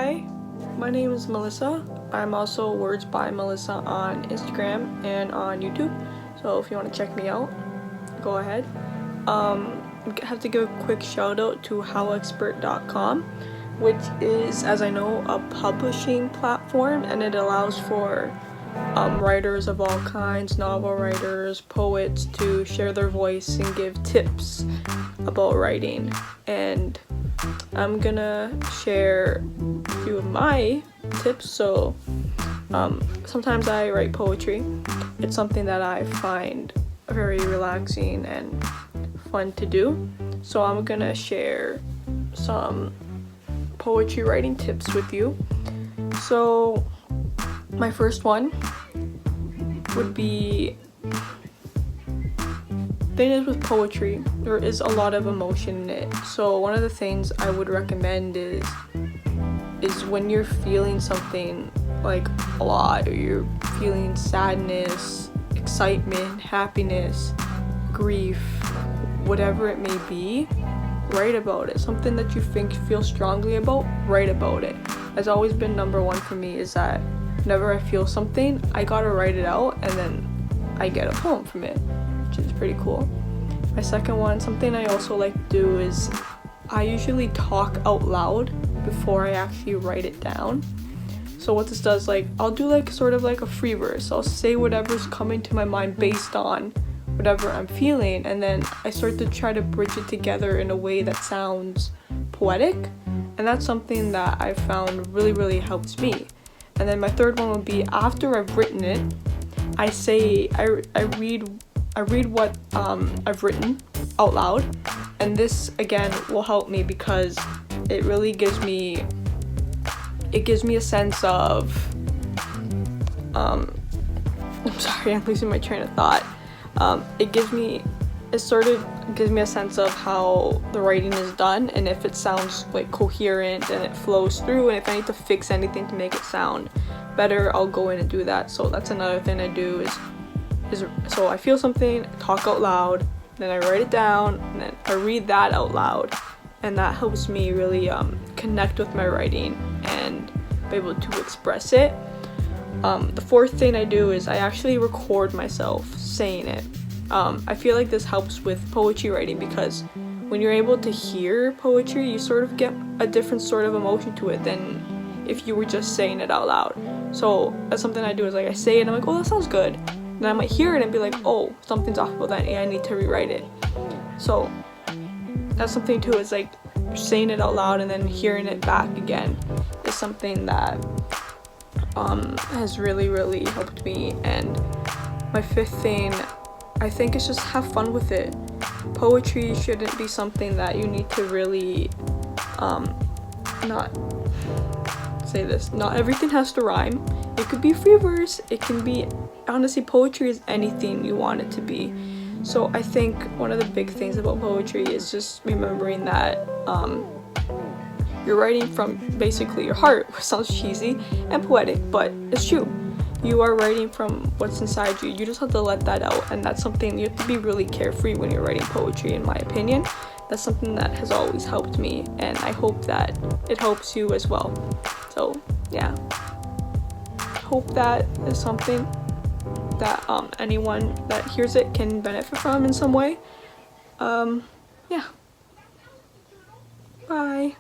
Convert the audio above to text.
Hi, my name is Melissa. I'm also Words by Melissa on Instagram and on YouTube. So if you want to check me out, go ahead. I have to give a quick shout out to HowExpert.com, which is, as I know, a publishing platform, and it allows for writers of all kinds, novel writers, poets, to share their voice and give tips about writing. And I'm gonna share a few of my tips. So sometimes I write poetry. It's something that I find very relaxing and fun to do. So I'm gonna share some poetry writing tips with you. So my first one would be, thing is with poetry, there is a lot of emotion in it. So one of the things I would recommend is when you're feeling something like a lot, or you're feeling sadness, excitement, happiness, grief, whatever it may be, write about it. Something that you feel strongly about, write about it. Has always been number one for me, is that whenever I feel something, I gotta write it out, and then I get a poem from it, which is pretty cool. My second one, something I also like to do, is I usually talk out loud before I actually write it down. So what this does, like, I'll do like sort of like a free verse. I'll say whatever's coming to my mind based on whatever I'm feeling, and then I start to try to bridge it together in a way that sounds poetic, and that's something that I found really helps me. And then my third one would be, after I've written it, I read what I've written out loud, and this again will help me because it really gives me a sense of I'm sorry, I'm losing my train of thought. It sort of gives me a sense of how the writing is done, and if it sounds like coherent and it flows through, and if I need to fix anything to make it sound better, I'll go in and do that. So that's another thing I do is so I feel something, talk out loud, then I write it down, and then I read that out loud, and that helps me really connect with my writing and be able to express it. The fourth thing I do is I actually record myself saying it. I feel like this helps with poetry writing, because when you're able to hear poetry, you sort of get a different sort of emotion to it than if you were just saying it out loud. So that's something I do, is like I say it and I'm like, oh, that sounds good. Then I might hear it and be like, oh, something's off about that, and I need to rewrite it. So that's something too, is like saying it out loud and then hearing it back again is something that has really helped me. And my fifth thing, I think, is just have fun with it. Poetry shouldn't be something that you need to really not everything has to rhyme. It could be free verse, it can be, honestly, poetry is anything you want it to be. So I think one of the big things about poetry is just remembering that you're writing from basically your heart, which sounds cheesy and poetic, but it's true. You are writing from what's inside you. You just have to let that out, and that's something you have to be really carefree when you're writing poetry, in my opinion. That's something that has always helped me, and I hope that it helps you as well. So yeah, hope that is something that anyone that hears it can benefit from in some way. Yeah, bye.